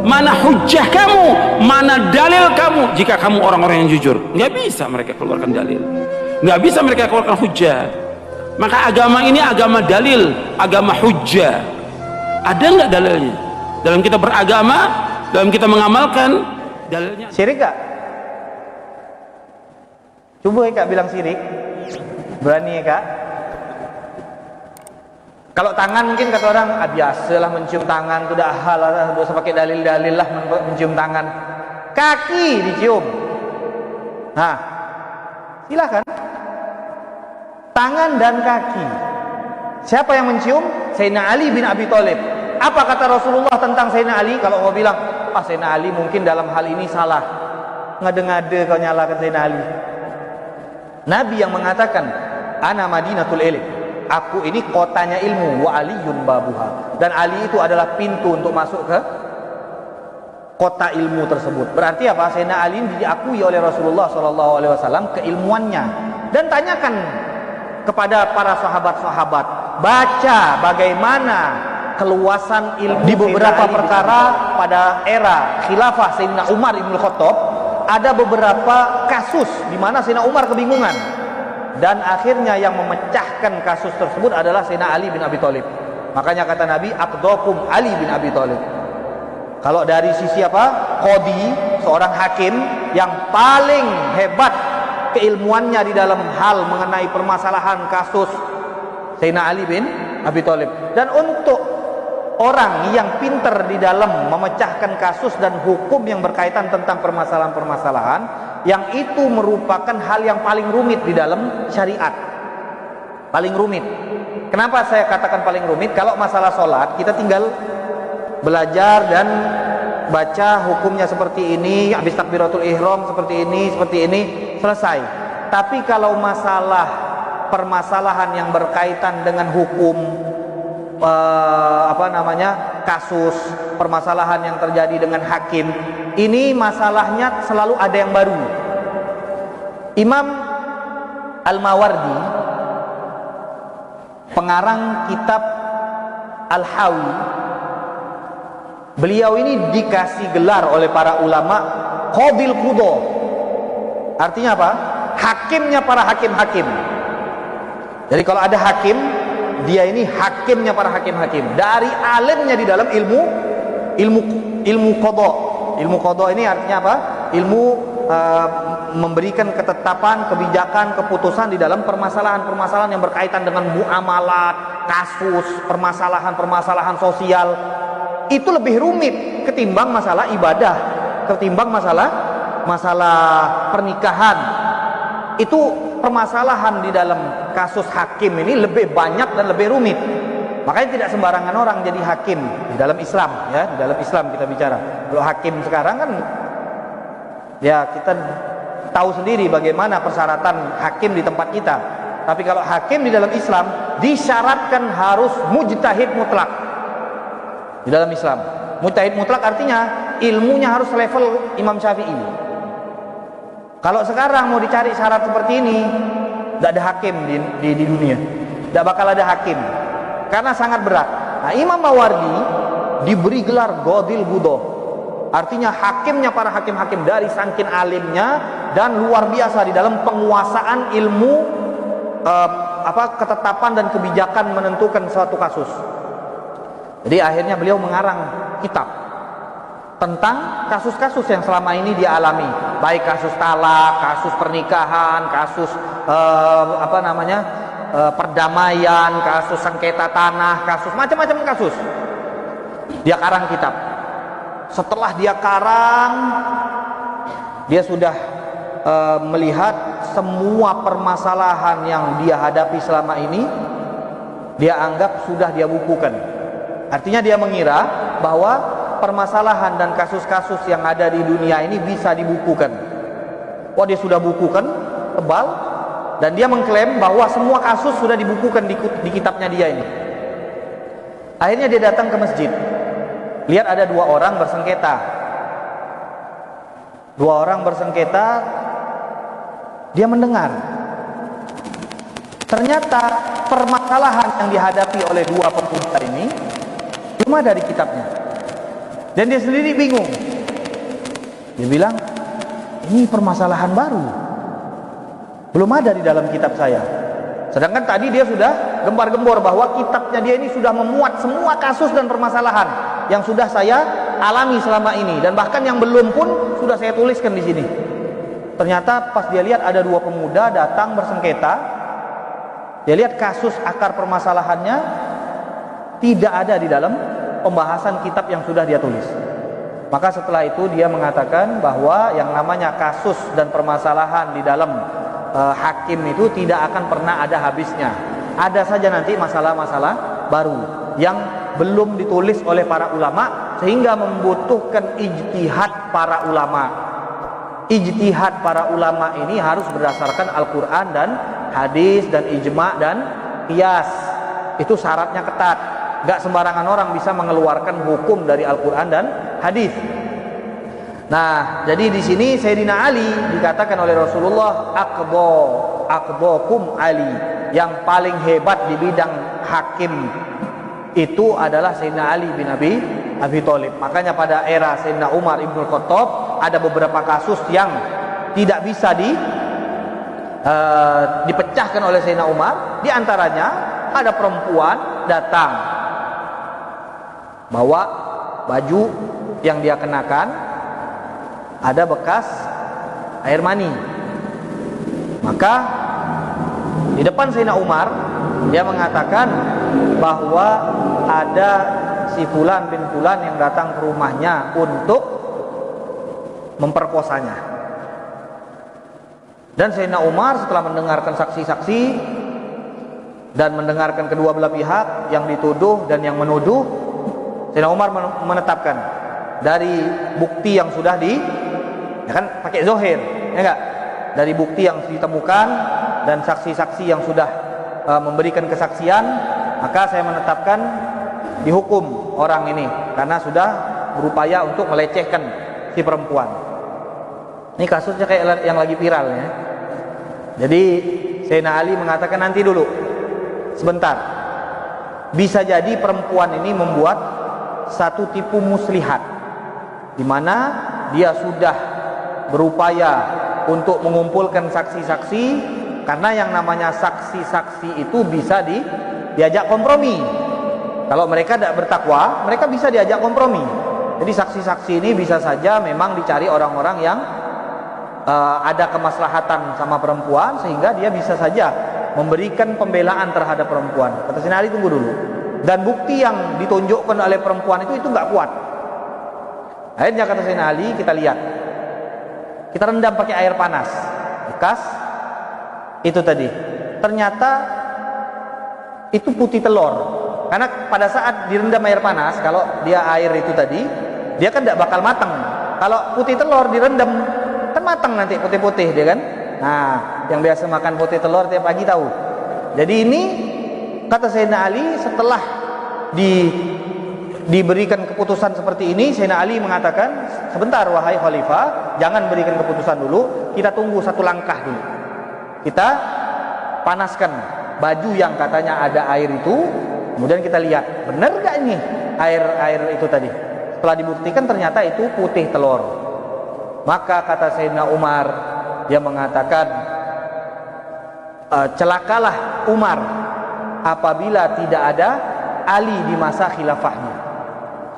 mana hujjah kamu, mana dalil kamu jika kamu orang-orang yang jujur? Nggak bisa mereka keluarkan dalil, nggak bisa mereka keluarkan hujjah. Maka agama ini agama dalil, agama hujjah. Ada nggak dalilnya dalam kita beragama, dalam kita mengamalkan? Dalilnya syirik gak? Coba ya kak bilang syirik. Berani ya kak? Kalau tangan mungkin kata orang, biasalah mencium tangan, sudah hal lah, tidak usah pakai dalil-dalil lah mencium tangan. Kaki dicium, nah silakan. Tangan dan kaki, siapa yang mencium? Sayyidina Ali bin Abi Thalib. Apa kata Rasulullah tentang Sayyidina Ali? Kalau mau bilang, Sayyidina Ali mungkin dalam hal ini salah, ngade-ngade kau nyalakan Sayyidina Ali. Nabi yang mengatakan, ana madinatul ilm, aku ini kotanya ilmu, wa aliyun babuha, dan Ali itu adalah pintu untuk masuk ke kota ilmu tersebut. Berarti apa? Sayyidina Ali diakui oleh Rasulullah SAW keilmuannya. Dan tanyakan kepada para sahabat-sahabat, baca bagaimana keluasan ilmu di beberapa perkara pada era khilafah Sayyidina Umar ibn Khattab. Ada beberapa kasus di mana Sayyidina Umar kebingungan, dan akhirnya yang memecahkan kasus tersebut adalah Sayyidina Ali bin Abi Thalib. Makanya kata Nabi, aqdakum Ali bin Abi Thalib. Kalau dari sisi apa? Qadi, seorang hakim yang paling hebat keilmuannya di dalam hal mengenai permasalahan kasus, Sayyidina Ali bin Abi Thalib. Dan untuk orang yang pinter di dalam memecahkan kasus dan hukum yang berkaitan tentang permasalahan-permasalahan yang itu merupakan hal yang paling rumit di dalam syariat. Paling rumit. Kenapa saya katakan paling rumit? Kalau masalah sholat, kita tinggal belajar dan baca hukumnya seperti ini, habis takbiratul ihram seperti ini, selesai. Tapi kalau masalah permasalahan yang berkaitan dengan hukum, kasus, permasalahan yang terjadi dengan hakim, ini masalahnya selalu ada yang baru. Imam Al-Mawardi, pengarang kitab Al-Hawi, beliau ini dikasih gelar oleh para ulama Qadil Qudha. Artinya apa? Hakimnya para hakim-hakim. Jadi kalau ada hakim, dia ini hakimnya para hakim-hakim. Dari alimnya di dalam ilmu qadha. Ilmu qadha ini artinya apa? Ilmu memberikan ketetapan, kebijakan, keputusan di dalam permasalahan-permasalahan yang berkaitan dengan muamalat, kasus, permasalahan-permasalahan sosial. Itu lebih rumit ketimbang masalah ibadah, ketimbang masalah pernikahan. Itu permasalahan di dalam kasus hakim ini lebih banyak dan lebih rumit. Makanya tidak sembarangan orang jadi hakim di dalam Islam, ya. Di dalam Islam kita bicara. Kalau hakim sekarang kan, ya kita tahu sendiri bagaimana persyaratan hakim di tempat kita. Tapi kalau hakim di dalam Islam disyaratkan harus mujtahid mutlak. Di dalam Islam, mujtahid mutlak artinya ilmunya harus level Imam Syafi'i. Kalau sekarang mau dicari syarat seperti ini, tidak ada hakim di dunia, tidak bakal ada hakim, karena sangat berat. Nah, Imam Mawardi diberi gelar Qadil Qudha, artinya hakimnya para hakim-hakim dari saking alimnya dan luar biasa di dalam penguasaan ilmu ketetapan dan kebijakan menentukan suatu kasus. Jadi akhirnya beliau mengarang kitab tentang kasus-kasus yang selama ini dia alami, baik kasus talak, kasus pernikahan, kasus perdamaian, kasus sengketa tanah, kasus macam-macam kasus. Dia karang kitab. Setelah dia karang, dia sudah melihat semua permasalahan yang dia hadapi selama ini, dia anggap sudah dia bukukan. Artinya dia mengira bahwa permasalahan dan kasus-kasus yang ada di dunia ini bisa dibukukan. Wah, dia sudah bukukan tebal, dan dia mengklaim bahwa semua kasus sudah dibukukan di kitabnya dia ini. Akhirnya dia datang ke masjid, lihat ada dua orang bersengketa. Dia mendengar. Ternyata permasalahan yang dihadapi oleh dua pemuda ini belum ada di kitabnya. Dan dia sendiri bingung. Dia bilang, ini permasalahan baru, belum ada di dalam kitab saya. Sedangkan tadi dia sudah gembar-gembor bahwa kitabnya dia ini sudah memuat semua kasus dan permasalahan yang sudah saya alami selama ini, dan bahkan yang belum pun sudah saya tuliskan di sini. Ternyata pas dia lihat ada dua pemuda datang bersengketa, dia lihat kasus akar permasalahannya tidak ada di dalam pembahasan kitab yang sudah dia tulis. Maka setelah itu dia mengatakan bahwa yang namanya kasus dan permasalahan di dalam hakim itu tidak akan pernah ada habisnya. Ada saja nanti masalah-masalah baru yang belum ditulis oleh para ulama, sehingga membutuhkan ijtihad para ulama. Ijtihad para ulama ini harus berdasarkan Al-Quran dan hadis dan ijma' dan qiyas. Itu syaratnya ketat. Gak sembarangan orang bisa mengeluarkan hukum dari Al-Quran dan hadis. Nah, jadi di sini Sayyidina Ali dikatakan oleh Rasulullah, aqdakum Ali, yang paling hebat di bidang hakim itu adalah Sayyidina Ali bin Abi Thalib. Makanya pada era Sayyidina Umar Ibn Khattab ada beberapa kasus yang tidak bisa dipecahkan oleh Sayyidina Umar. Di antaranya ada perempuan datang bawa baju yang dia kenakan ada bekas air mani. Maka di depan Sayyidina Umar dia mengatakan bahwa ada si fulan bin fulan yang datang ke rumahnya untuk memperkosanya. Dan Sayyidina Umar setelah mendengarkan saksi-saksi dan mendengarkan kedua belah pihak, yang dituduh dan yang menuduh, Sayyidina Umar menetapkan dari bukti yang sudah ya kan pakai zohir, ya enggak? Dari bukti yang ditemukan dan saksi-saksi yang sudah memberikan kesaksian, maka saya menetapkan dihukum orang ini karena sudah berupaya untuk melecehkan si perempuan. Ini kasusnya kayak yang lagi viral ya. Jadi Sayyidina Ali mengatakan nanti dulu, sebentar. Bisa jadi perempuan ini membuat satu tipu muslihat, di mana dia sudah berupaya untuk mengumpulkan saksi-saksi, karena yang namanya saksi-saksi itu bisa diajak kompromi. Kalau mereka tidak bertakwa, mereka bisa diajak kompromi. Jadi saksi-saksi ini bisa saja memang dicari orang-orang yang ada kemaslahatan sama perempuan, sehingga dia bisa saja memberikan pembelaan terhadap perempuan. Kata Sayyidina Ali, tunggu dulu. Dan bukti yang ditunjukkan oleh perempuan itu nggak kuat. Akhirnya kata Sayyidina Ali, kita lihat, kita rendam pakai air panas bekas itu tadi. Ternyata itu putih telur, karena pada saat direndam air panas, kalau dia air itu tadi, dia kan tidak bakal matang. Kalau putih telur direndam kan matang nanti, putih-putih dia kan. Nah, yang biasa makan putih telur tiap pagi tahu. Jadi ini kata Sayyidina Ali, setelah diberikan keputusan seperti ini, Sayyidina Ali mengatakan, sebentar wahai khalifah, jangan berikan keputusan dulu, kita tunggu satu langkah dulu. Kita panaskan baju yang katanya ada air itu, kemudian kita lihat benar gak ini air itu tadi. Setelah dibuktikan ternyata itu putih telur. Maka kata Sayyidina Umar, dia mengatakan, celakalah Umar apabila tidak ada Ali di masa khilafahnya.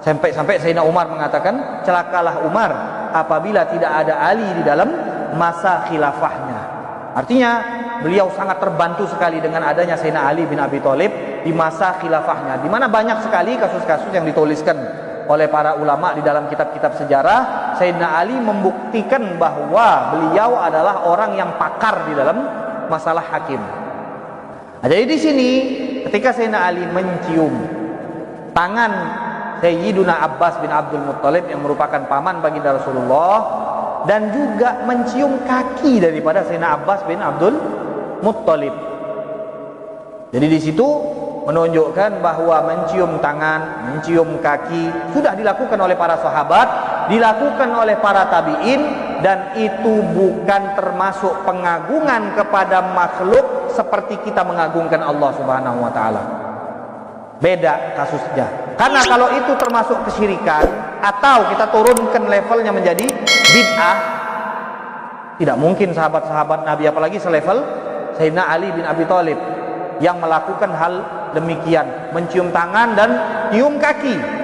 Sampai Sayyidina Umar mengatakan, celakalah Umar apabila tidak ada Ali di dalam masa khilafahnya. Artinya beliau sangat terbantu sekali dengan adanya Sayyidina Ali bin Abi Thalib di masa khilafahnya, di mana banyak sekali kasus-kasus yang dituliskan oleh para ulama di dalam kitab-kitab sejarah. Sayyidina Ali membuktikan bahwa beliau adalah orang yang pakar di dalam masalah hakim. Nah, jadi di sini ketika Sayyidina Ali mencium tangan Sayyiduna Abbas bin Abdul Muttalib yang merupakan paman baginda Rasulullah, dan juga mencium kaki daripada Sayyidina Abbas bin Abdul Muttalib. Jadi di situ menunjukkan bahwa mencium tangan, mencium kaki sudah dilakukan oleh para sahabat, dilakukan oleh para tabi'in, dan itu bukan termasuk pengagungan kepada makhluk seperti kita mengagungkan Allah Subhanahu wa taala. beda kasusnya. Karena kalau itu termasuk kesyirikan atau kita turunkan levelnya menjadi bid'ah, tidak mungkin sahabat-sahabat Nabi, apalagi selevel Sayyidina Ali bin Abi Thalib, yang melakukan hal demikian, mencium tangan dan nyium kaki.